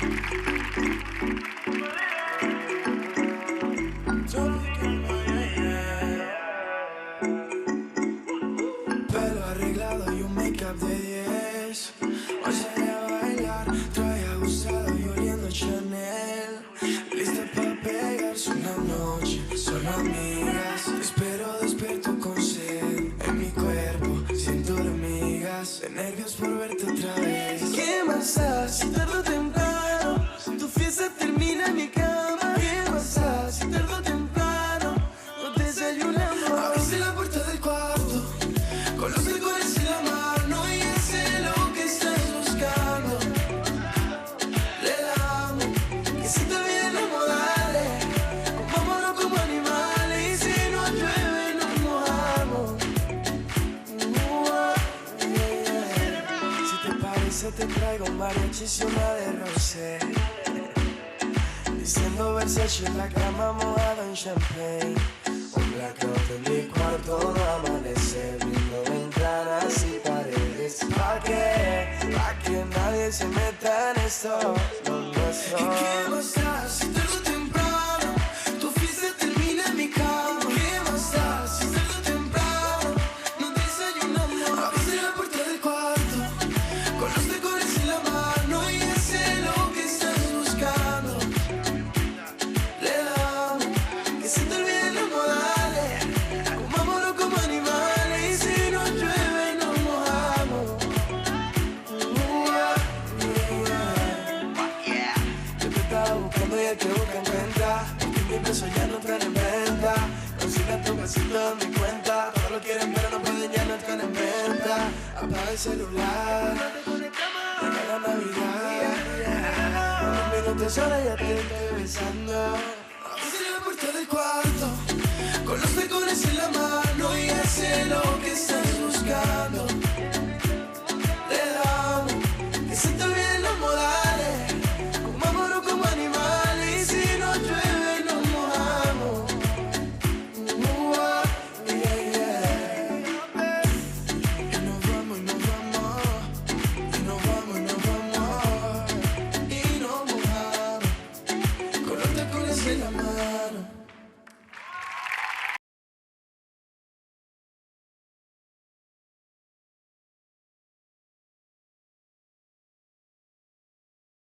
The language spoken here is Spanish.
Pelo arreglado y un make-up de 10. Hoy salí a bailar, traje ajustado y oliendo Chanel. Lista pa' pegarse una noche, solo amigas. Te espero despierto con sed en mi cuerpo, siento hormigas. De nervios por verte otra vez. ¿Qué más da si tarde o temprano tu fiesta termina en mi cama? ¿Qué más da si tarde o temprano no desayunamos? Abriste la puerta del cuarto con los tacones en la mano y ya sé lo que estás buscando. Le damos que se te olviden los modales, comámonos como animales y si no llueve nos mojamos. Si te parece te traigo un mariachi y una de rosé, diciendo Versace en la cama mojado en champagne. Un blackout en mi cuarto no amanece, viendo ventanas y paredes. ¿Pa' que nadie se meta en esto, lo nuestro? ¿Y qué más da si tarde o temprano tu fiesta termina en mi cama? ¿Qué más da si tarde o temprano no desayunamos? Abriste la puerta del cuarto con los tacones en la mano y ya sé lo que estás buscando. Le damos que se te olviden los modales, comámonos como animales y si no llueve nos mojamos. Yo te estaba buscando y el que busca encuentra, porque mis besos ya no están en venta. Consigue tu casito en mi cuenta, todos lo quieren pero no pueden, ya no están en venta. Apaga el celular, llega la Navidad, unos minutos ahora ya te estoy besando. Abriste la puerta del cuarto con los tacones en la mano y ya sé lo que es.